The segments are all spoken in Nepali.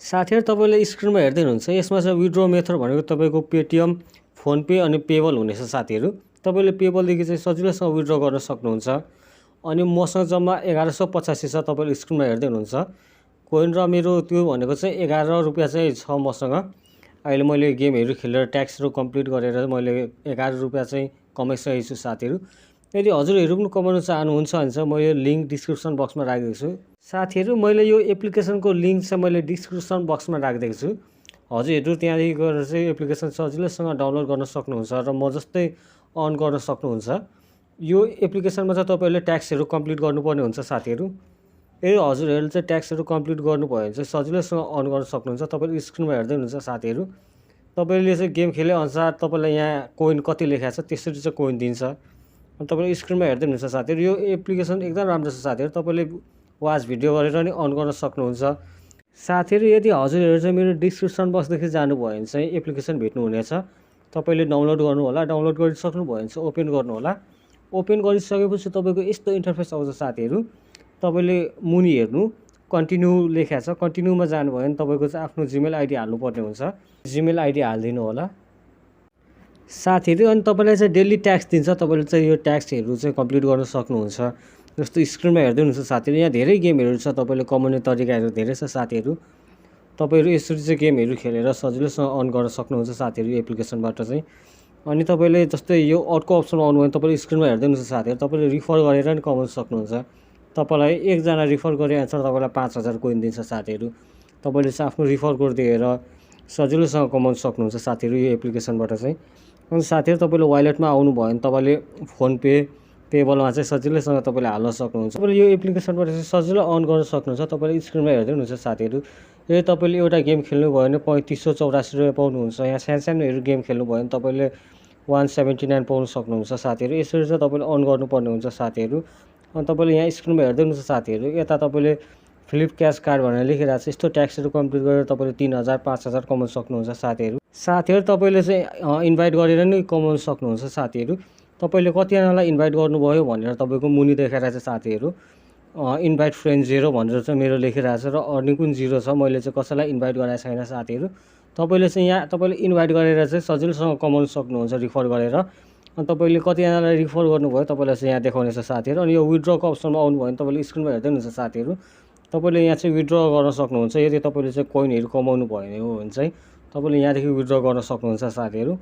साथीहरु तपाईले स्क्रिनमा हेर्दै हुनुहुन्छ यसमा चाहिँ विथड्र मेथड भनेको तपाईको पेटीएम, फोन पे अनि पेबल हुनेछ साथीहरु। तपाईले पेबल देखि चाहिँ सजिलैसँग विथड्र गर्न सक्नुहुन्छ। अनि मसँग जम्मा 1185 छ तपाईले स्क्रिनमा हेर्दै हुनुहुन्छ। कोइन र मेरो त्यो भनेको चाहिँ 11 रुपैयाँ चाहिँ छ मसँग। अहिले मैले गेमहरु खेलेर ट्याक्सहरु कम्प्लिट गरेर मैले 11 रुपैयाँ चाहिँ कमाइसकेको छु साथीहरु। यदि हजुरहरु पनि कमाउन चाहनुहुन्छ भने चाहिँ म यो लिंक डिस्क्रिप्सन बक्समा राखिदिएको छु। साथीहरु मैले यो एप्लिकेसनको लिंक चाहिँ मैले डिस्क्रिप्सन बक्समा राखिदिएको छु। हजुरहरु त्यहाँदेखि गएर चाहिँ एप्लिकेसन सजिलैसँग डाउनलोड गर्न सक्नुहुन्छ र म जस्तै अर्न गर्न सक्नुहुन्छ। यो एप्लिकेसनमा चाहिँ तपाईले ट्याक्सहरु कम्प्लिट गर्नुपर्ने हुन्छ साथीहरु। यदि हजुरहरुले चाहिँ ट्याक्सहरु कम्प्लिट गर्नुभयो भने चाहिँ सजिलैसँग अर्न गर्न सक्नुहुन्छ। तपाईले स्क्रिनमा हेर्दै हुनुहुन्छ साथीहरु। तपाईले चाहिँ गेम खेले अनुसार तपाईलाई यहाँ कोइन कति लेखेको छ त्यसरी चाहिँ कोइन दिन्छ। तपाईले स्क्रिनमा हेर्दै हुनुहुन्छ साथीहरु। यो एप्लिकेसन एकदम राम्रो छ साथीहरु। तपाईले वाच भिडियो गरेर नि अर्न गर्न सक्नुहुन्छ। साथीहरु यदि हजुरहरु चाहिँ मेरो डिस्क्रिप्सन बक्सदेखि जानुभयो भने चाहिँ एप्लिकेसन भेट्नु हुनेछ। तपाईले डाउनलोड गर्नु होला। डाउनलोड गरिसक्नु भयो भने चाहिँ ओपन गर्नु होला। ओपन गरिसकेपछि तपाईको यस्तो इन्टरफेस आउँछ साथीहरु। तपाईले मुनि हेर्नु कन्टिन्यू लेखेको छ। कन्टिन्यूमा जानुभयो भने तपाईको चाहिँ आफ्नो जीमेल आईडी हाल्नुपर्ने हुन्छ। जीमेल आईडी हाल्दिनु होला। साथीहरु अनि तपाईलाई चाहिँ डेली ट्याक्स दिन्छ। तपाईले चाहिँ यो ट्याक्सहरु चाहिँ कम्प्लिट गर्न सक्नुहुन्छ। जस्तो स्क्रिनमा हेर्दै हुनुहुन्छ साथीहरु यहाँ धेरै गेमहरु छ। तपाईले कमाउने तरिकाहरु धेरै छ साथीहरु। तपाईहरु यसरी चाहिँ गेमहरु खेलेर सजिलैसँग अर्न गर्न सक्नुहुन्छ साथीहरु यो एप्लिकेसनबाट चाहिँ। अनि तपाईले जस्तै यो अर्को अप्सनमा आउनु भने तपाईले स्क्रिनमा हेर्दै हुनुहुन्छ साथीहरु। तपाईले रिफर गरेर नि कमाउन सक्नुहुन्छ। तपाईलाई एकजना रिफर गरे अनुसार तपाईलाई 5000 कोइन दिन्छ साथीहरु। तपाईले चाहिँ आफ्नो रिफर कोड दिएर सजिलैसँग कमाउन सक्नुहुन्छ साथीहरु यो एप्लिकेसनबाट चाहिँ। अनि साथीहरु तपाईले वालेटमा आउनु भयो भने तपाईले फोन पे पेबलमा चाहिँ सजिलैसँग तपाईले हाल्न सक्नुहुन्छ। तपाईले यो एप्लिकेसनबाट चाहिँ सजिलै अर्न गर्न सक्नुहुन्छ। तपाईले स्क्रिनमा हेर्दै हुनुहुन्छ साथीहरु। यदि तपाईले एउटा गेम खेल्नु भयो भने 3584 रुपैयाँ पाउनुहुन्छ। यहाँ सानो गेम खेल्नु भयो भने तपाईले 179 पाउन सक्नुहुन्छ साथीहरु। यसरी चाहिँ तपाईले अर्न गर्नुपर्ने हुन्छ साथीहरु। अनि तपाईले यहाँ स्क्रिनमा हेर्दै हुनुहुन्छ साथीहरु। यता तपाईले फ्लिप क्याश कार्ड भनेर लेखिरहेको छ। यस्तो ट्याक्सहरु कम्प्लिट गरेर तपाईले 3000 5000 कमाउन सक्नुहुन्छ साथीहरु। साथीहरु तपाईले चाहिँ इन्भाइट गरेर नि कमाउन सक्नुहुन्छ साथीहरु। तपाईले कतिजनालाई इन्भाइट गर्नुभयो भनेर तपाईको मुनि देखाइरहेको छ साथीहरु। इन्भाइट फ्रेन्ड 0 भनेर चाहिँ मेरो लेखिरहेको छ र अर्निङ पनि 0 छ। मैले चाहिँ कसैलाई इन्भाइट गराएको छैन साथीहरु। तपाईले चाहिँ यहाँ तपाईले इन्भाइट गरेर चाहिँ सजिलैसँग कमाउन सक्नुहुन्छ रिफर गरेर। अनि तपाईले कतिजनालाई रिफर गर्नुभयो तपाईलाई चाहिँ यहाँ देखाउनेछ साथीहरु। अनि यो विथड्रको अप्सनमा आउनु भयो भने तपाईले स्क्रिनमा हेर्दै हुनुहुन्छ साथीहरु। तपाईले यहाँ चाहिँ विथड्र गर्न सक्नुहुन्छ। यदि तपाईले चाहिँ कोइनहरु कमाउनु भयो भने चाहिँ तपाईले यहाँदेखि विथड्र गर्न सक्नुहुन्छ साथीहरु।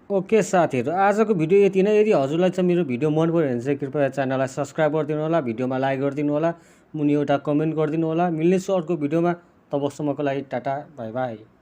ओके साथीहरु आजको भिडियो यति नै। यदि हजुरलाई चाहिँ मेरो भिडियो मन पर्यो भने चाहिँ कृपया च्यानललाई सब्स्क्राइब गरिदिनु होला। भिडियोमा लाइक गरिदिनु होला। मुनि एउटा कमेन्ट गरिदिनु होला। मिल्नेछु अर्को भिडियोमा। तबसम्मको लागि टाटा बाइ बाइ।